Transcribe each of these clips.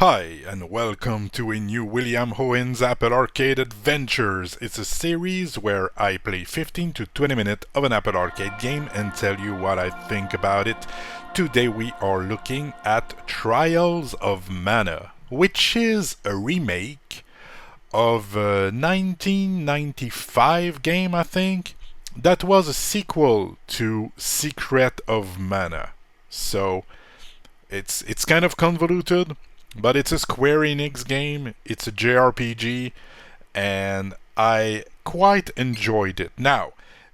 Hi, and welcome to a new William Hououin's Apple Arcade Adventures. It's a series where I play 15 to 20 minutes of an Apple Arcade game and tell you what I think about it. Today we are looking at Trials of Mana, which is a remake of a 1995 game, I think, that was a sequel to Secret of Mana. So it's kind of convoluted, but it's a Square Enix game, it's a JRPG, and I quite enjoyed it. Now,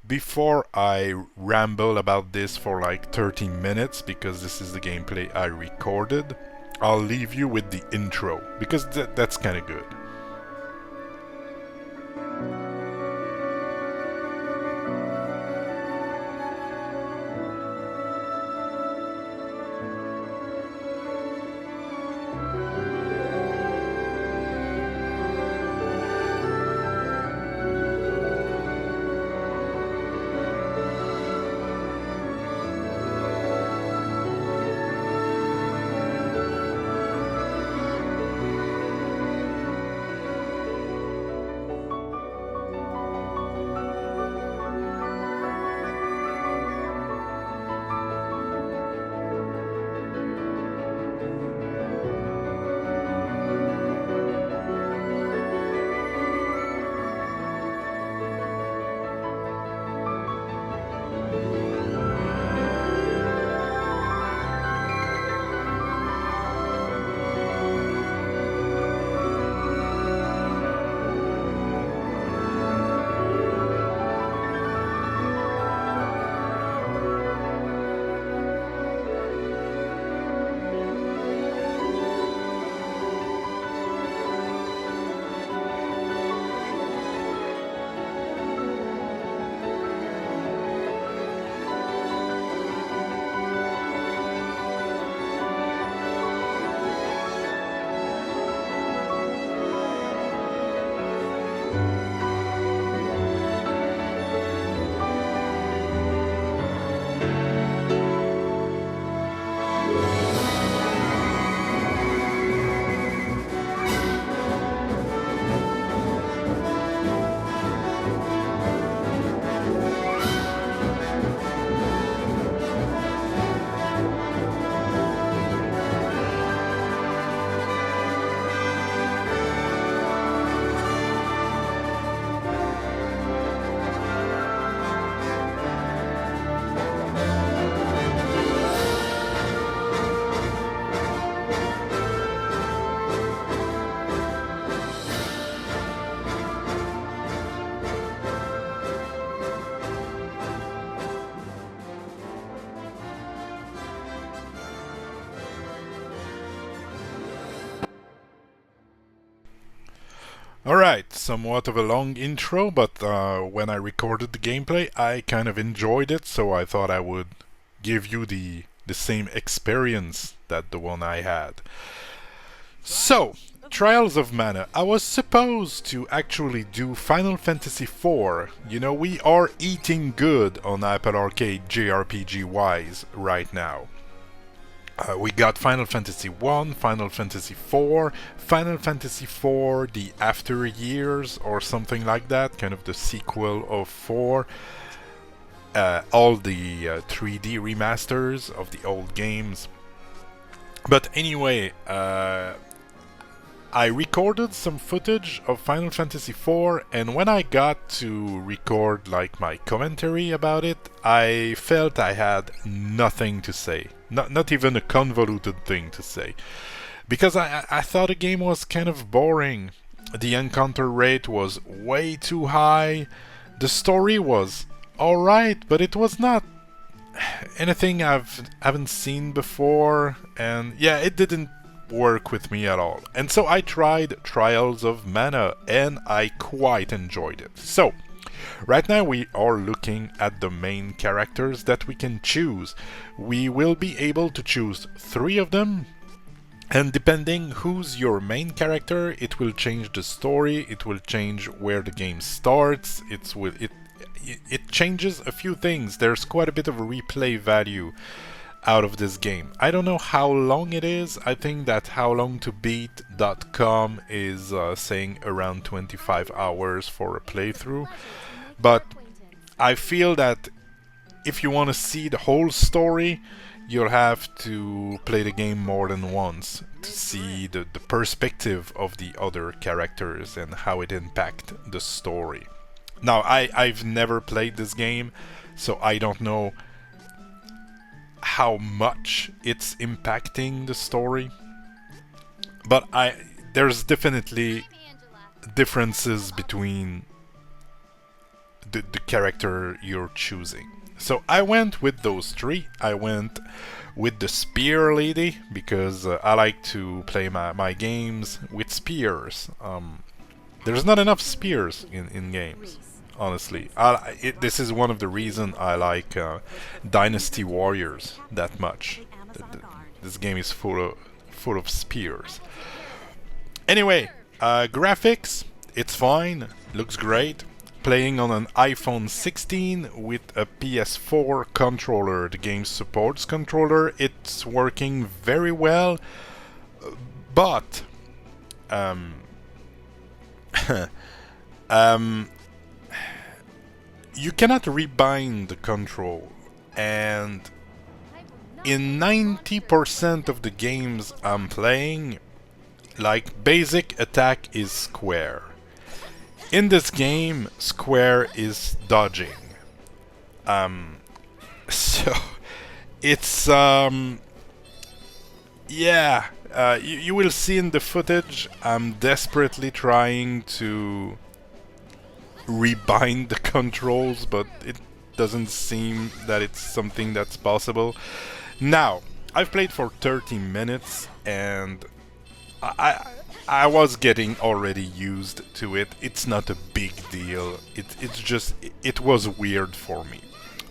before I ramble about this for like 30 minutes, because this is the gameplay I recorded, I'll leave you with the intro, because that's kind of good. Alright, somewhat of a long intro, but when I recorded the gameplay, I kind of enjoyed it, so I thought I would give you the same experience that the one I had. So, Trials of Mana. I was supposed to actually do Final Fantasy IV. You know, we are eating good on Apple Arcade JRPG-wise right now. We got Final Fantasy 1, Final Fantasy 4, Final Fantasy 4, the After Years, or something like that, kind of the sequel of 4. All the 3D remasters of the old games. But anyway, I recorded some footage of Final Fantasy IV, and when I got to record like my commentary about it, I felt I had nothing to say. Not even a convoluted thing to say. Because I thought the game was kind of boring. The encounter rate was way too high. The story was alright, but it was not anything haven't seen before, and yeah, it didn't work with me at all. And so I tried Trials of Mana, and I quite enjoyed it. So, right now we are looking at the main characters that we can choose. We will be able to choose 3 of them, and depending who's your main character, it will change the story, it will change where the game starts, it changes a few things. There's quite a bit of replay value out of this game. I don't know how long it is. I think that howlongtobeat.com is saying around 25 hours for a playthrough. But I feel that if you want to see the whole story, you'll have to play the game more than once to see the perspective of the other characters and how it impacts the story. Now, I've never played this game, so I don't know how much it's impacting the story. But there's definitely differences between the character you're choosing. So I went with those three. I went with the spear lady because I like to play my games with spears. There's not enough spears in games, honestly. This is one of the reasons I like Dynasty Warriors that much. This game is full of spears. Anyway, graphics, it's fine, looks great. Playing on an iPhone 16 with a PS4 controller. The game supports controller. It's working very well, but you cannot rebind the control, and in 90% of the games I'm playing, like, basic attack is square. In this game, square is dodging. So it's yeah. You will see in the footage, I'm desperately trying to rebind the controls, but it doesn't seem that it's something that's possible. Now, I've played for 30 minutes and I was getting already used to it. It's not a big deal. It's just it was weird for me.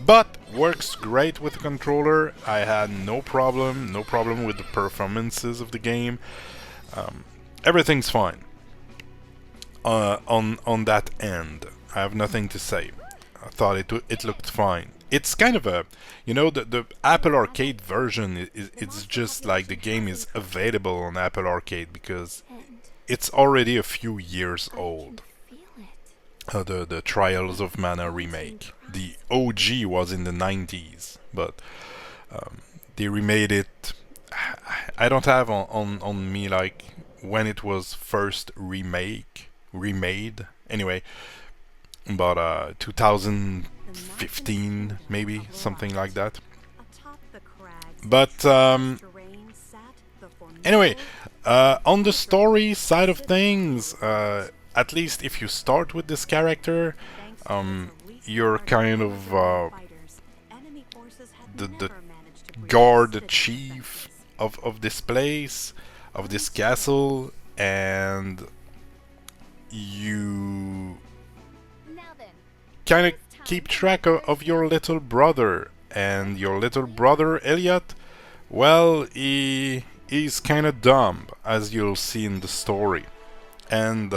But works great with the controller. I had no problem with the performances of the game. Everything's fine. On that end, I have nothing to say. I thought it looked fine. It's kind of a, the Apple Arcade version. It's just like the game is available on Apple Arcade because it's already a few years old. The Trials of Mana remake. The OG was in the 90s, but they remade it. I don't have on me like when it was first remade. Anyway, but 2015 maybe, something like that. But anyway, on the story side of things, at least if you start with this character, you're kind of the guard chief of this place, of this castle, and you kind of keep track of your little brother. And your little brother, Elliot, well, he's kind of dumb, as you'll see in the story. And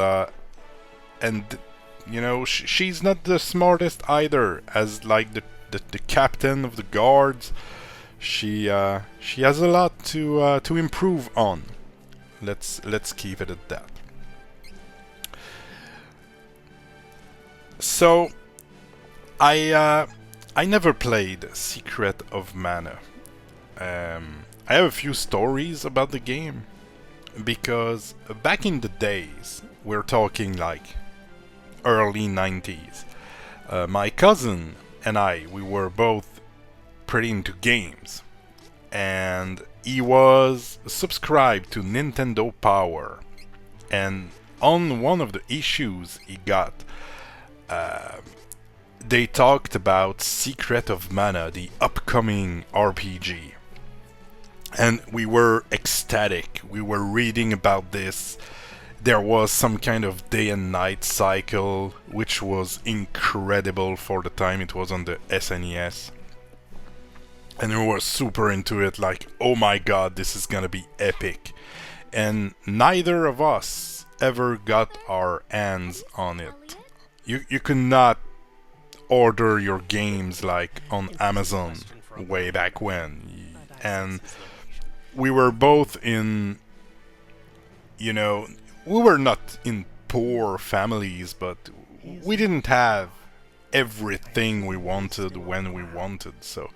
she's not the smartest either, as like the captain of the guards. She has a lot to improve on. Let's keep it at that. So I never played Secret of Mana. I have a few stories about the game, because back in the days, we're talking like early 90s, my cousin and we were both pretty into games, and he was subscribed to Nintendo Power, and on one of the issues he got, they talked about Secret of Mana, the upcoming RPG. And we were ecstatic. We were reading about this. There was some kind of day and night cycle, which was incredible for the time. It was on the SNES. And we were super into it, like, oh my god, this is gonna be epic. And neither of us ever got our hands on it. You could not order your games like on Amazon way back when. and we were both in, you know, we were not in poor families, but we didn't have everything we wanted when we wanted, so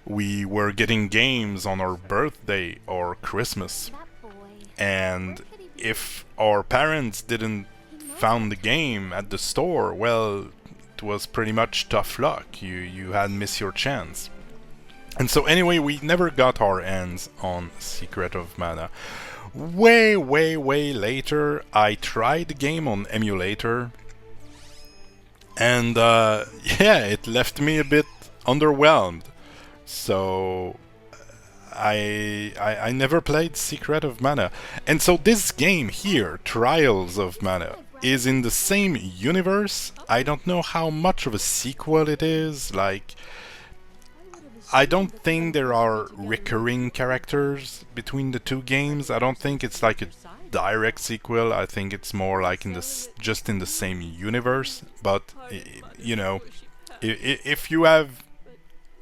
we were getting games on our birthday or Christmas, and if our parents didn't found the game at the store, well, it was pretty much tough luck. You had missed your chance. And so anyway, we never got our hands on Secret of Mana. Way later, I tried the game on emulator, and yeah, it left me a bit underwhelmed. So I never played Secret of Mana. And so this game here, Trials of Mana, is in the same universe. I don't know how much of a sequel it is. Like, I don't think there are recurring characters between the two games. I don't think it's like a direct sequel. I think it's more like in this, just in the same universe. But you know, if you have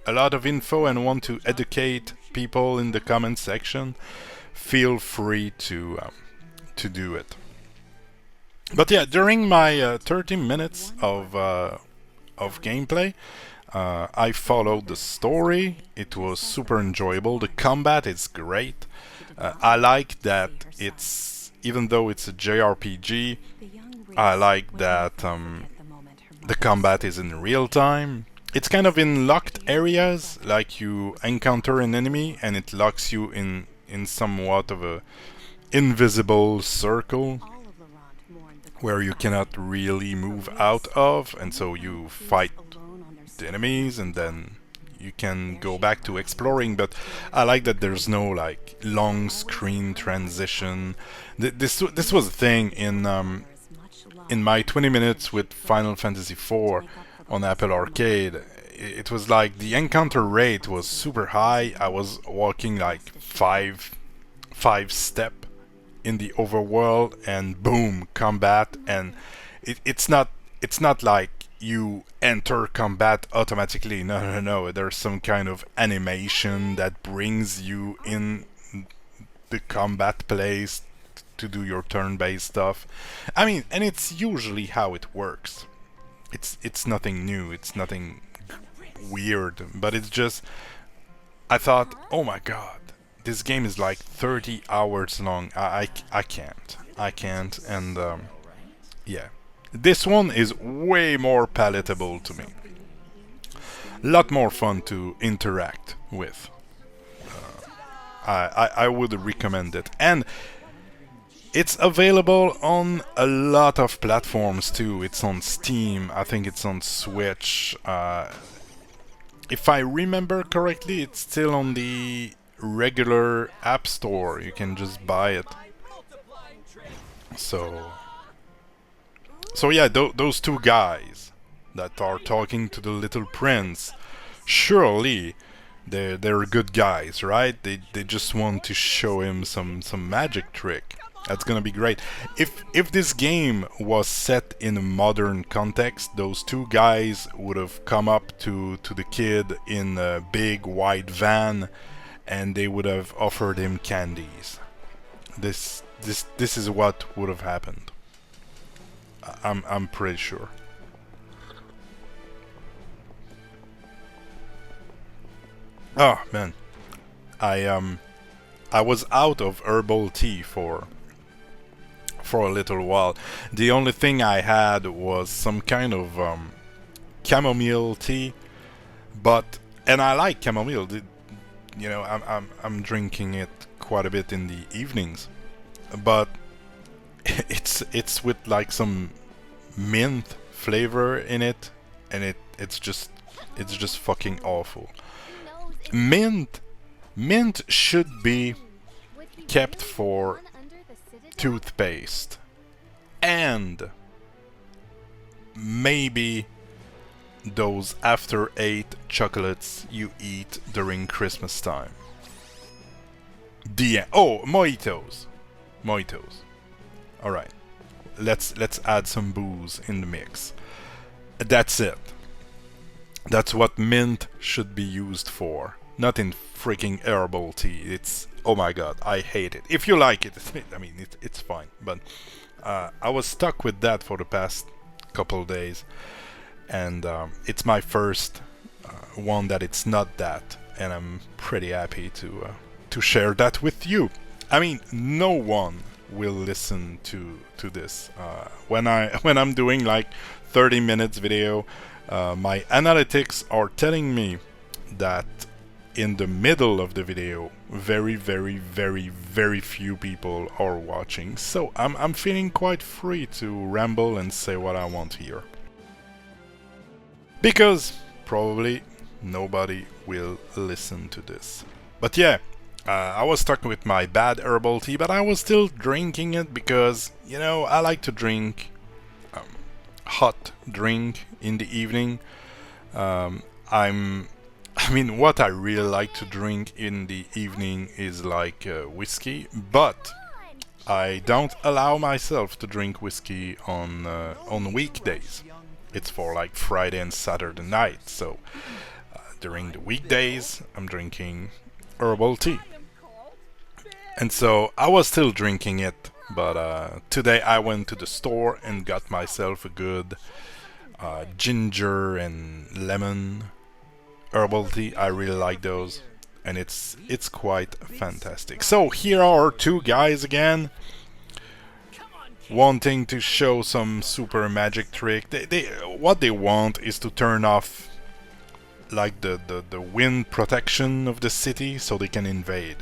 a lot of info and want to educate people in the comment section, feel free to do it. But yeah, during my 30 minutes of gameplay, I followed the story. It was super enjoyable. The combat is great. I like that it's, even though it's a JRPG, I like that the combat is in real time. It's kind of in locked areas, like you encounter an enemy and it locks you in somewhat of a invisible circle where you cannot really move out of, and so you fight the enemies and then you can go back to exploring. But I like that there's no like long screen transition. This was a thing in my 20 minutes with Final Fantasy IV on Apple Arcade. It was like the encounter rate was super high. I was walking like five step in the overworld, and boom, combat. And it's not like you enter combat automatically. No. There's some kind of animation that brings you in the combat place to do your turn-based stuff. I mean, and it's usually how it works. It's nothing new. It's nothing weird. But it's just, I thought, oh my god, this game is like 30 hours long. I can't. And yeah. This one is way more palatable to me. Lot more fun to interact with. I would recommend it. And it's available on a lot of platforms too. It's on Steam, I think it's on Switch. If I remember correctly, it's still on the regular App Store. You can just buy it. So yeah, those two guys that are talking to the little prince, surely they're good guys, right? They just want to show him some magic trick. That's gonna be great. If this game was set in a modern context, those two guys would have come up to the kid in a big white van, and they would have offered him candies. This is what would have happened. I'm pretty sure. Oh man, I was out of herbal tea for a little while. The only thing I had was some kind of chamomile tea, and I like chamomile. You know, I'm drinking it quite a bit in the evenings, but it's with like some mint flavor in it, and it's just fucking awful. Mint should be kept for toothpaste and maybe those after 8 chocolates you eat during Christmas time. Mojitos. All right, let's add some booze in the mix. That's it. That's what mint should be used for. not in freaking herbal tea. It's, oh my god, I hate it. If you like it, I mean, it's fine. But I was stuck with that for the past couple days, and it's my first one that it's not that, and I'm pretty happy to share that with you. I mean, no one will listen to this when I'm doing like 30 minutes video. My analytics are telling me that in the middle of the video, very, very, very, very few people are watching. So I'm feeling quite free to ramble and say what I want here, because probably nobody will listen to this. But yeah, I was stuck with my bad herbal tea, but I was still drinking it because, you know, I like to drink hot drink in the evening. I mean, what I really like to drink in the evening is like whiskey, but I don't allow myself to drink whiskey on weekdays. It's for like Friday and Saturday night, so during the weekdays I'm drinking herbal tea. And so I was still drinking it, but today I went to the store and got myself a good ginger and lemon herbal tea. I really like those, and it's quite fantastic. So here are two guys again, wanting to show some super magic trick. What they want is to turn off like the wind protection of the city so they can invade.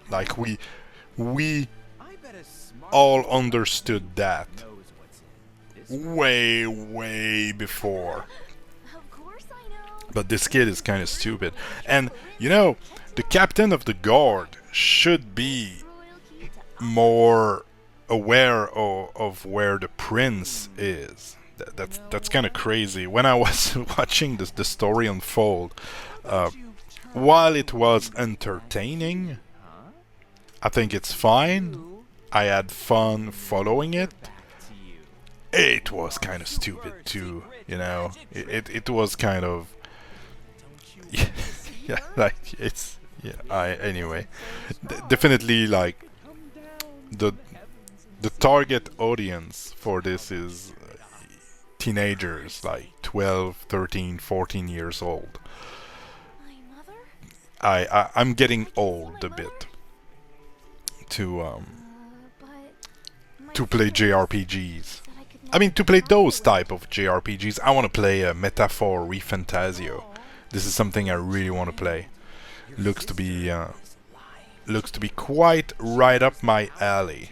Like we all understood that way before. But this kid is kind of stupid. And, you know, the captain of the guard should be more aware of where the prince is. That's kind of crazy. When I was watching the story unfold, while it was entertaining, I think it's fine. I had fun following it. It was kind of stupid too, you know. It was kind of yeah, like it's anyway, definitely like the target audience for this is teenagers, like 12, 13, 14 years old. I'm getting old a bit to play JRPGs. I mean, to play those type of JRPGs. I want to play a Metaphor ReFantasio. This is something I really want to play. Looks to be quite right up my alley.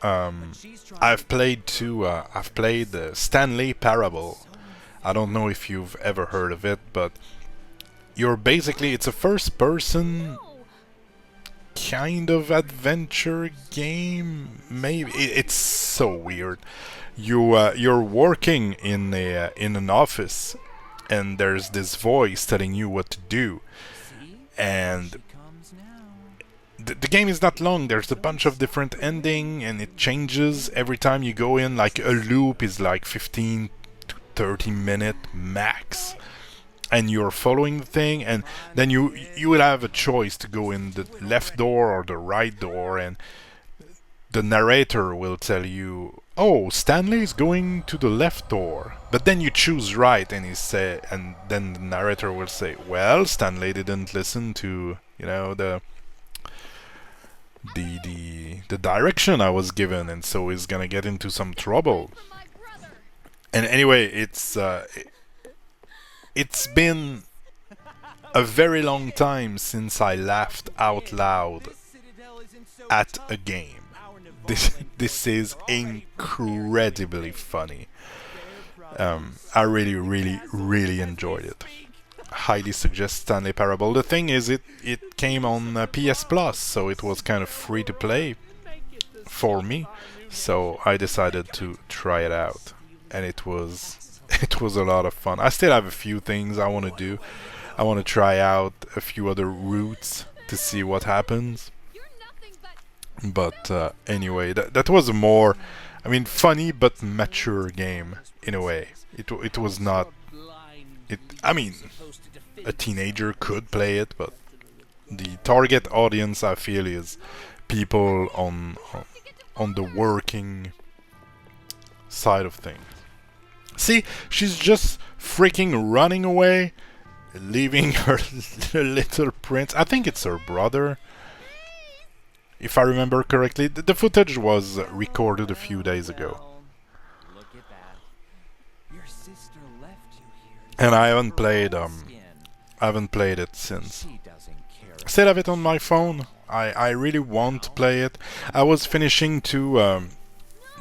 I've played Stanley Parable. I don't know if you've ever heard of it, but it's a first-person kind of adventure game. Maybe it's so weird. You're working in an office, and there's this voice telling you what to do, and the game is not long. There's a bunch of different ending, and it changes every time you go in. Like a loop is like 15 to 30 minute max, and you're following the thing, and then you will have a choice to go in the left door or the right door, and the narrator will tell you, oh, Stanley's going to the left door, but then you choose right, and then the narrator will say, well, Stanley didn't listen to, you know, the direction I was given, and so he's gonna get into some trouble. And anyway, it's been a very long time since I laughed out loud at a game. This is incredibly funny. I really enjoyed it. Highly suggest Stanley Parable. The thing is, it came on PS Plus, so it was kind of free to play for me. So I decided to try it out, and it was a lot of fun. I still have a few things I want to do. I want to try out a few other routes to see what happens. But anyway, that was a more, funny but mature game in a way. It was not I mean, a teenager could play it, but the target audience I feel is people on the working side of things. See, she's just freaking running away, leaving her little prince. I think it's her brother, if I remember correctly. The footage was recorded a few days ago. And I haven't played it since. Still have it on my phone. I really want to play it. I was finishing to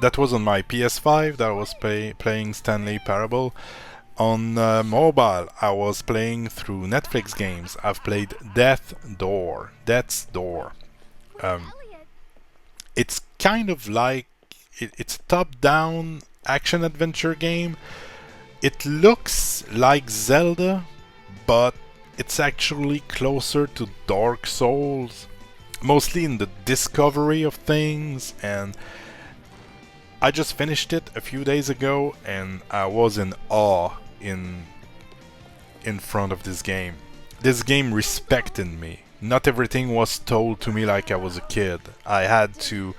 that was on my PS5 that I was playing Stanley Parable. On mobile I was playing through Netflix games. I've played Death's Door. It's kind of like it's a top-down action adventure game. It looks like Zelda, but it's actually closer to Dark Souls, mostly in the discovery of things. And I just finished it a few days ago, and I was in awe in front of this game. This game respected me. Not everything was told to me like I was a kid. I had to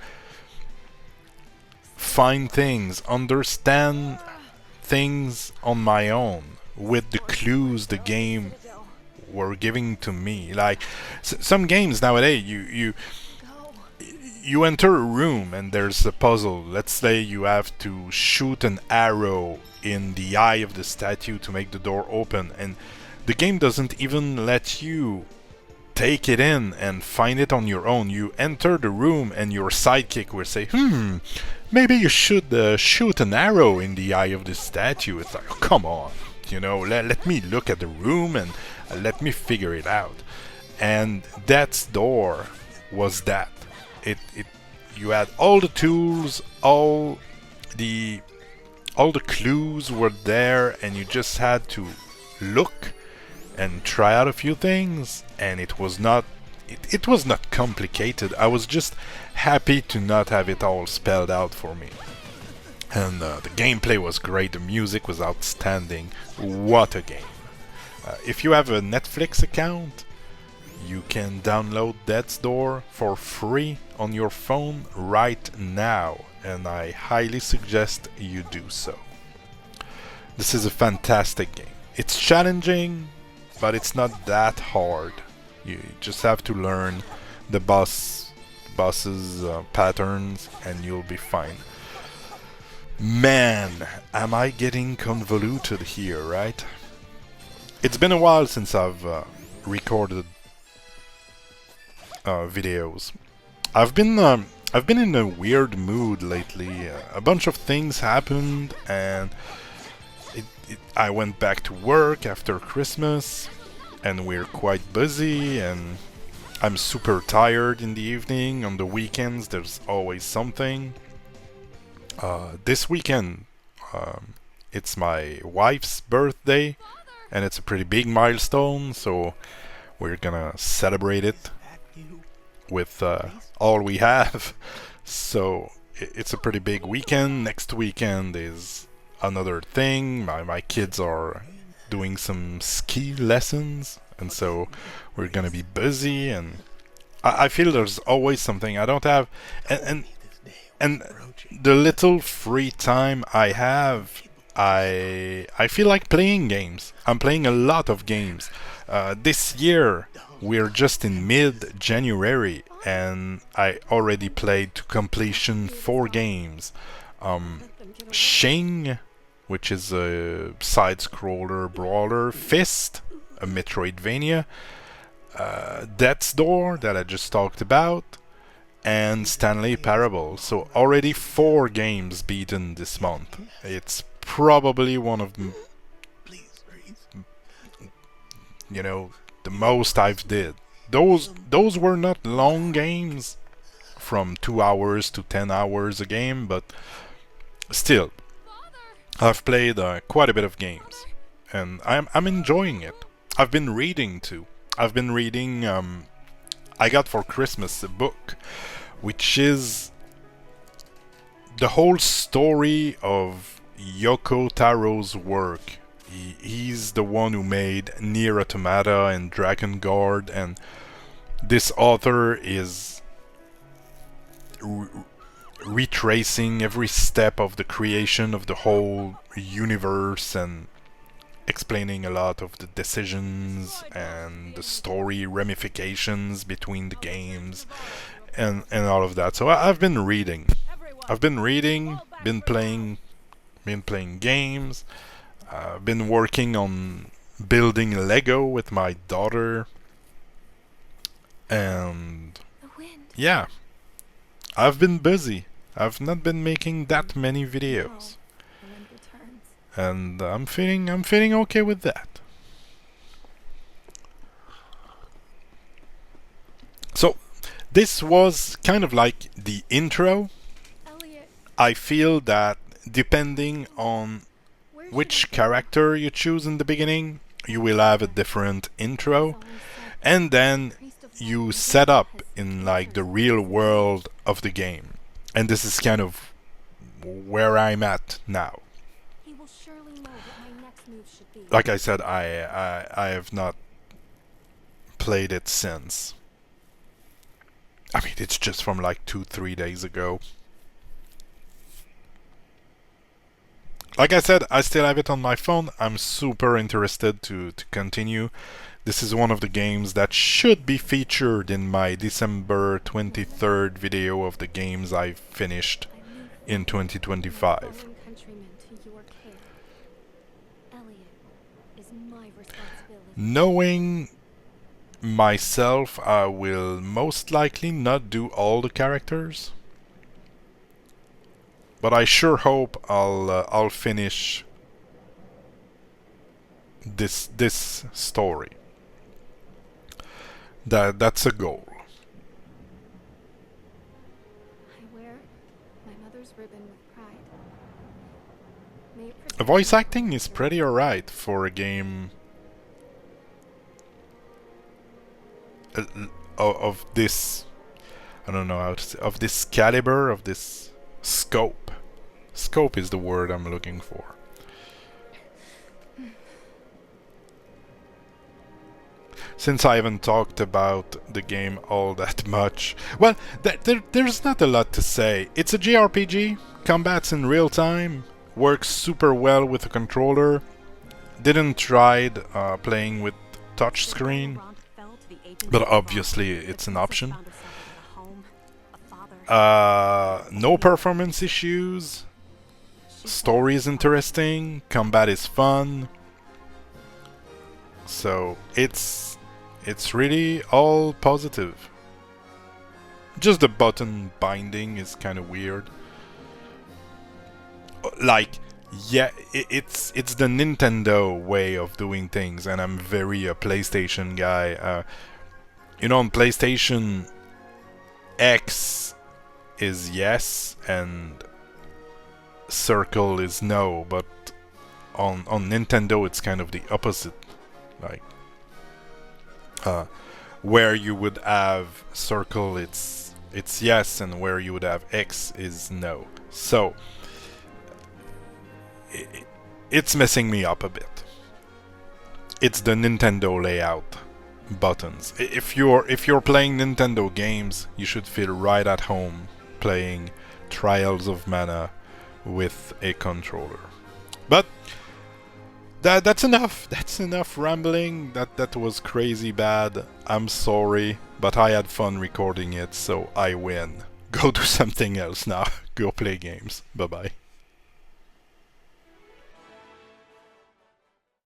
find things, understand things on my own with the clues the game were giving to me. Like some games nowadays, you enter a room and there's a puzzle. Let's say you have to shoot an arrow in the eye of the statue to make the door open, and the game doesn't even let you take it in and find it on your own. You enter the room and your sidekick will say, maybe you should shoot an arrow in the eye of the statue. It's like, oh, come on, let me look at the room and let me figure it out. And Death's Door was that. You had all the tools, all the clues were there, and you just had to look and try out a few things. And it was not complicated. I was just happy to not have it all spelled out for me. And the gameplay was great. The music was outstanding. What a game! If you have a Netflix account, you can download Death's Door for free on your phone right now, and I highly suggest you do so. This is a fantastic game. It's challenging, but it's not that hard. You just have to learn the boss's patterns and you'll be fine. Man, am I getting convoluted here, right? It's been a while since I've recorded videos. I've been in a weird mood lately. A bunch of things happened, and I went back to work after Christmas, and we're quite busy, and I'm super tired in the evening. On the weekends, there's always something. This weekend, it's my wife's birthday, and it's a pretty big milestone, so we're gonna celebrate it with all we have. So it's a pretty big weekend. Next weekend is another thing. My kids are doing some ski lessons, and so we're gonna be busy, and I feel there's always something I don't have, and the little free time I have, I feel like playing games. I'm playing a lot of games. This year we're just in mid-January, and I already played to completion 4 games. Shing, which is a side-scroller brawler, Fist, a Metroidvania, Death's Door that I just talked about, and Stanley Parable. So already 4 games beaten this month. It's probably one of the most I've did. Those were not long games, from 2 hours to 10 hours a game, but still, I've played quite a bit of games, and I'm enjoying it. I've been reading too. I've been reading. I got for Christmas a book, which is the whole story of Yoko Taro's work. He's the one who made Nier Automata and Dragon Guard, and this author is retracing every step of the creation of the whole universe and explaining a lot of the decisions and the story ramifications between the games and all of that. So I've been reading. Been playing games, been working on building Lego with my daughter, and yeah, I've been busy. I've not been making that many videos, and I'm feeling okay with that. So this was kind of like the intro. I feel that depending on which character you choose in the beginning, you will have a different intro, and then you set up in like the real world of the game. And this is kind of where I'm at now. Like I said, I have not played it since. I mean, it's just from like 2-3 days ago. Like I said, I still have it on my phone. I'm super interested to continue. This is one of the games that should be featured in my December 23rd video of the games I've finished in 2025. Knowing myself, I will most likely not do all the characters, but I sure hope I'll finish this story. That's a goal. I wear my mother's ribbon with pride. May it protect Voice acting is pretty alright for a game of this, I don't know how to say, of this caliber, of this scope. Scope is the word I'm looking for. Since I haven't talked about the game all that much, well, there's not a lot to say. It's a JRPG, combats in real time, works super well with a controller. Didn't try playing with touchscreen, but obviously it's an option. No performance issues. Story is interesting. Combat is fun. So it's really all positive. Just the button binding is kind of weird. Like, yeah, it's the Nintendo way of doing things, and I'm very a PlayStation guy. You know, on PlayStation, X is yes and circle is no, but on Nintendo it's kind of the opposite. Like, where you would have circle, it's yes, and where you would have X is no. So it's messing me up a bit. It's the Nintendo layout buttons. If you're playing Nintendo games, you should feel right at home playing Trials of Mana with a controller. But that's enough. That's enough rambling. That was crazy bad. I'm sorry, but I had fun recording it, so I win. Go do something else now. Go play games. Bye bye.